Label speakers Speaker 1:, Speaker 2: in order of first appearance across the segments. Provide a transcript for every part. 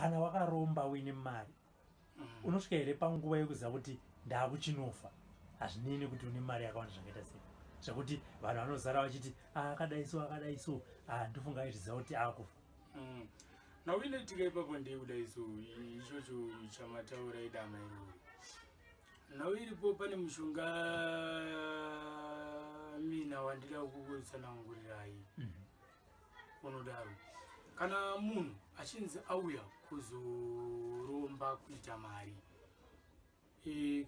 Speaker 1: kana wakaromba uine mari unosvika here panguva yekuziva kuti ndakuchinofa hazvinini kuti une mari yakawanda zvakaita sei zvekuti vanhu vanozara vachiti akadaiso ndofunga ichiziva kuti akufa.
Speaker 2: nauinoitika ipapo ndekudaiso ichocho chamataura idama iroro nhau iripo pane mushonga mina wandida kukutsanangurirai unodaro kana munhu achinzi auya kuzoromba kuita mari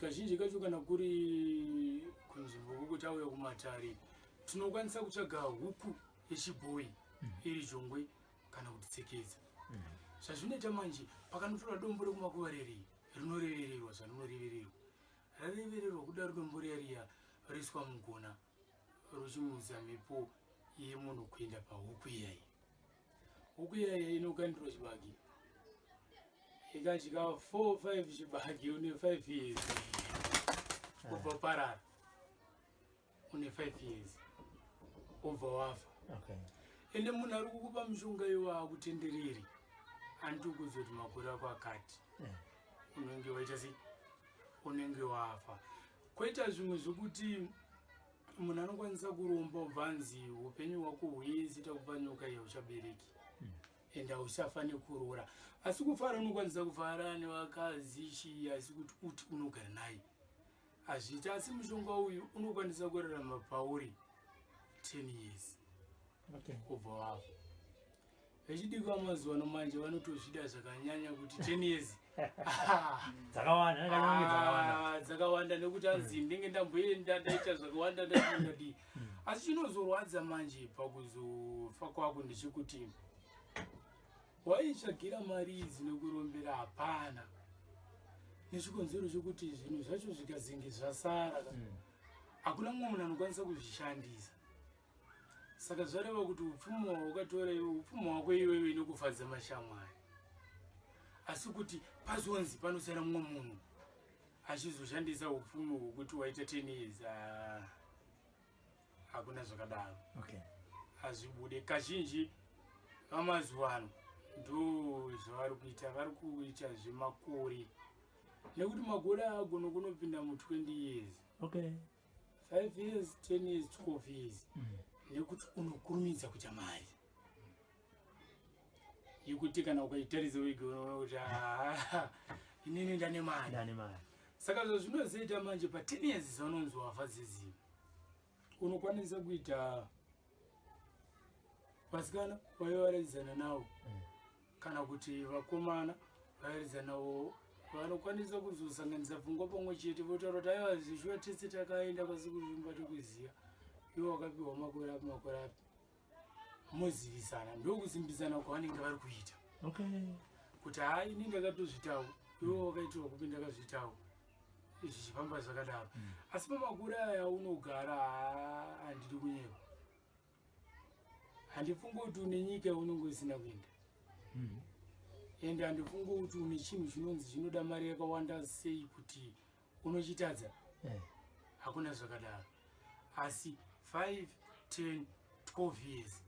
Speaker 2: kazhinji kacho kana kuri kunzvimbo kokuti auya kumatare tinokwanisa kutsvaga huku yechibhoyi iri jongwe kana kuti tsekeza zvazvinoita manje pakanotora dombo rekumakuvareri rinorevererwa zvaninorevererwa rarevererwa kudaro dombo riya riswa mugona ruchimudza mhepo yemunhu kuenda pahuku iyayi. Huku iyayi inokandirwa chibagi ikadya 4-5 chibagi une 5 years ubva parara une 5 years ubva wafa. Ende munhu ari kukupa mushonga iwo akutendereri anditi kuzoti makore ako akati unenge waita sei unenge wafa. Koita zvimwe zvokuti munhu anokwanisa kuromba ubvanzi upenyu hwako hwese takupa nyoka iyo uchabereki ende hauchafane kurora asi kufara unokwanisa kufara nevakazi chii asi kuti uti unogara naye hazviiti asi mushonga uyu unokwanisa kurarama pauri 10 years kubva wafa. Vechidiki vamazuva ano manje vanotozvida zvakanyanya kuti 10 years dzakawanda nekuti anzi ndenge ndamboenda ndaita zvakawanda ndadii asi chinozorwadza manje pakuzofa kwako ndechekuti waitsvagira mari idzi nekurombera hapana nechikonzero chokuti zvinhu zvacho zvikazenge zvasara hakuna mumwe munhu anokwanisa kuzvishandisa. Saka zvareva kuti upfumo hwaukatora iwe upfumo hwako iwewe inokufadza mashamwari asi kuti pazonzi panosara mumwe munhu achizoshandisa upfumo hwekuti waita 10 years hakuna zvakadaro hazvibude. Kazhinji vamazuva ano ndo zvavari kuita vari kuita zvemakore nekuti makore agona kunopinda mu20 years 5 years 10 years 12 years nekuti unokurumidza kuita mari yekuti kana ukaitaridza wega unoona kuti inini ndane mari. Saka zvazvinozoita manje pa10 years zaunonzi wafa zeziva unokwanisa kuita vasikana vaivaradzana navo kana kuti vakomana vairadzana navo vanokwanisa kuzosanganisa pfungwa pamwe chete votaura kuti aiwa zvishuwa tese takaenda pasi kuzvimba tokuziya iwo wakapiwa makore api mozivisana ndokusimbisana kwavanenge vari kuita kuti hai ini ndakatozvitawo iwo wakaitiwa kupi ndakazvitawo zvichifamba zvakadaro asi pamakore aya unogara handidi kunyekwa handifunga kuti une nyika unenge usina kuenda ende handifunga kuti une chinhu chinonzi chinoda mari yakawanda sei kuti unochitadza hakuna zvakadaro asi 5, 10, 12 years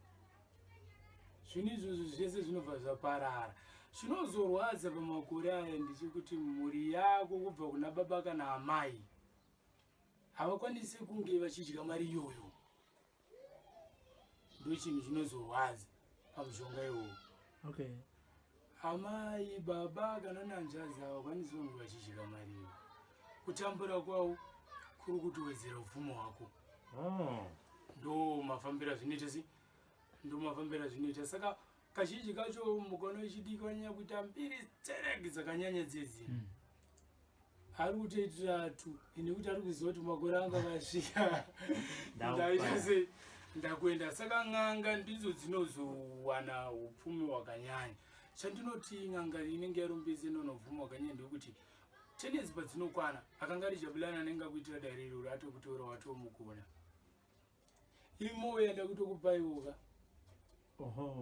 Speaker 2: zvinhu izvozvo zvese zvinobva zvaparara. Zvinozorwadza pamakore aya ndechekuti mhuri yako kubva kuna baba kana amai havakwanisi kunge vachidya mari iyoyo ndo chinhu chinozorwadza pamushonga iwoyo. Amai baba kana nanjazi havakwanisi kunge vachidya mari iyoyo kutambura kwavo kuri kutowedzera upfumo hwako ndo mafambira zvinoita saka kazhinji kacho mukono wechidiki wanyanya kuita mbiri dzenege dzakanyanya dzedzi ari kutoitira 2 nekuti ari kuziva kuti makore anga akasvika ndaita sei ndakuenda. Saka n'anga ndidzo dzinozowana upfumi hwakanyanya. Chandinoti n'anga inenge yarombeze nono upfumi hwakanyanya ndekuti 10 years padzinokwana akanga ari Jabulani anenge akuitira dare iroro atokutora watomugona imo yenda kutokupaiwoka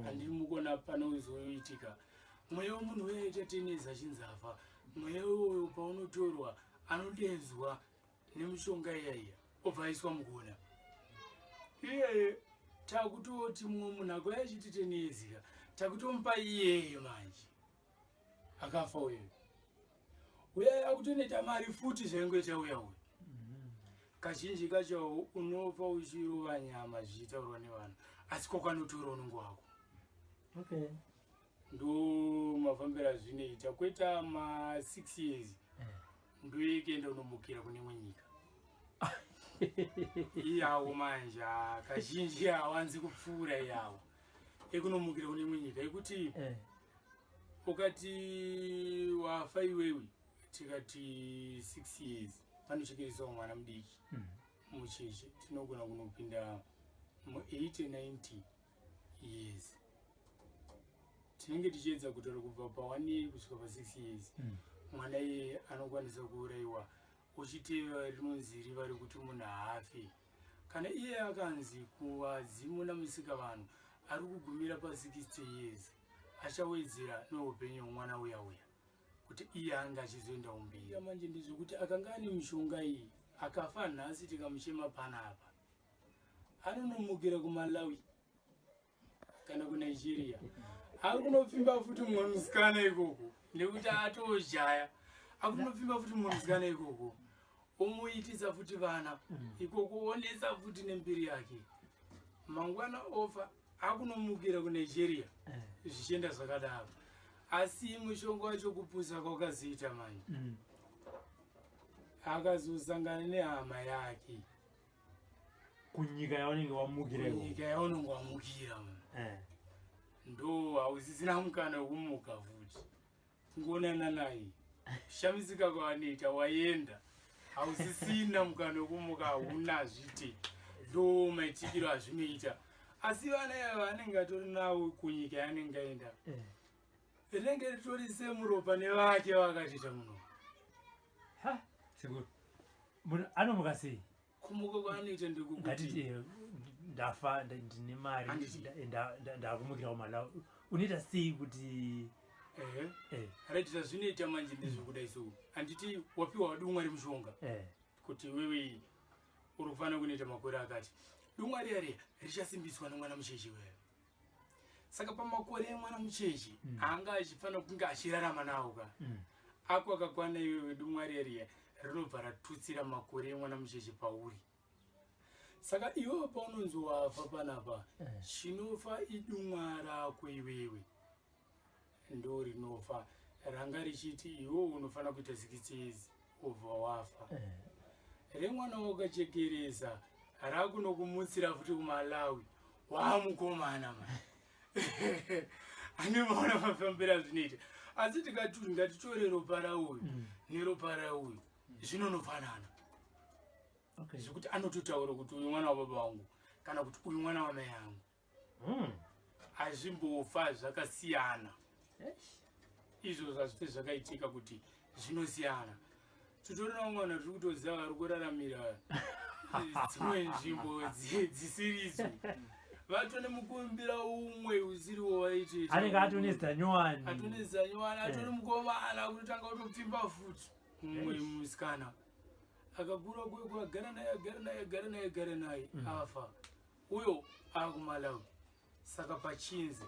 Speaker 2: handi mukona panozoitika mweya wemunhu weita 10 years achinzafa mweya uwoyo paunotorwa anodedzwa nemushonga iyaiya obva aiswa mugona iyeye takutoti mumwe munhu akoya achiti 10 years takutomupa iyeyo manje akafa uya akutoneta mari futi zvaingoita uya uyu kazhinji kacho unofa uchirova nyama zvichitaurwa nevanhu asi kwakanotora unongo wako ndo mafambiro azvinoita kweta ma6 years ndoikenda unomukira kune imwe nyika iyawo manje kazhinji hawanzi kupfuura iyawo ekunomukira kune imwe nyika ekuti ukati wafa iwewe tikati 6 years panochekeresa mwana mudiki mucheche tinogona kunopinda mu8-90 years tinenge tichiedza kutaura kubva pa1 year kusvika pa6 years mwana iye anokwanisa kuurayiwa uchiteva rinonzi riva rekuti munhu haafe kana iye akanzi kuvazimu namusika vanhu ari kugumira pa60 years achawedzera neupenyu mwana uya kuti iye anga achizoenda umbiri manje ndizvokuti akanga ane mishonga iyi akafa nhasi tikamuchema panapa anonomukira kuMalawi kana kuNigeria ari kunopfimba futi mumwe musikana ikoko nekuti atojaya akunopfimba futi mumwe musikana ikoko omuitisa futi vana ikoko onesa futi nembiri yake mangwana ofa akunomukira kuNigeria zvichienda zvakadaro asi mushonga wacho kupusa kwakaziita manje akazosangana nehama yake
Speaker 1: kunyika yaunenge
Speaker 2: wamukira ndo hausisina mukana wekumuka futi kungonana naye shamisika kwavanoita waenda hausisina mukana wekumuka hauna zvite ndo maitikiro azvinoita asi vana yava vanenge atori nawo kunyika yanenge aenda rinenge ritori semuropa nevake vakatita muno
Speaker 1: munhu anomuka sei
Speaker 2: kumuka kwaanoita ndekuti
Speaker 1: ndafa ndine mari ndakumukira kuMalawi unoita sei kuti
Speaker 2: ratita zvinoita manje ndezvekudai so handiti wapiwa dumwa remushonga kuti wewe uri kufanira kunoita makore akati dumwa riya richasimbiswa nemwana mucheche wewe saka pamakore emwana mucheche anga achifanira kunge achirarama nawo ka ako akakwana iwewe dumwa riya rinobva ratutsira makore emwana mucheche pauri saka iwewe paunonzi wafa panapa chinofa idumwa rako iwewe ndo rinofa ranga richiti iwewe unofanira kuita 6 years ubva wafa remwana wakachekeresa rakunokumutsira futi kuMalawi wamukomana ma ane maona mafambira zvinoita asi tikati ngatitore ropa rauyu neropa rauyu zvinonofanana zvekuti anototaura kuti uyu mwana wababa wangu kana kuti uyu mwana wamai yangu hazvimbofa zvakasiyana izvo zvazvite zvakaitika kuti zvinosiyana titorina mwana tiri kutoziva vari kuraramira dzimwe nzvimbo dzisiridzo vatone mukumbira umwe usiriwo waitoita
Speaker 1: anenge atonezanyowani
Speaker 2: atone mukomana kutotanga kutopfimba futi mumwe musikana akagura kweko agara naye afa uyo akuMalawi saka pachinzi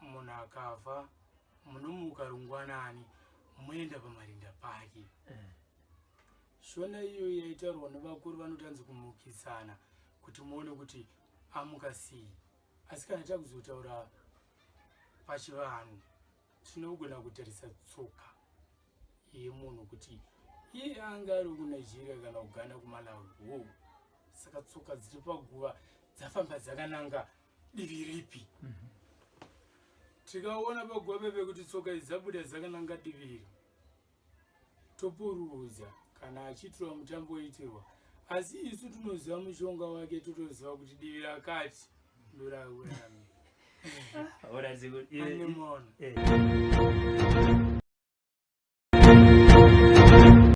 Speaker 2: munhu akafa munomuka rungwanani moenda pamarinda pake shona iyo yaitaurwa nevakuru vanotanzi kumukisana kuti muone kuti amuka sei asi kana takuzotaura pachivanhu tinogona kutarisa tsoka yemunhu kuti iye anga ari kuNigeria kana kugana kuMalawi saka tsoka dziri paguva dzafamba dzakananga divi ripi tikaona paguva pepe kuti tsoka idzi dzabuda dzakananga divi iri topururudza kana achiitirwa mutambo oitirwa asi isu tunoziva mushonga wake totoziva kuti divi rakati ndoraurami
Speaker 1: Ahora sí,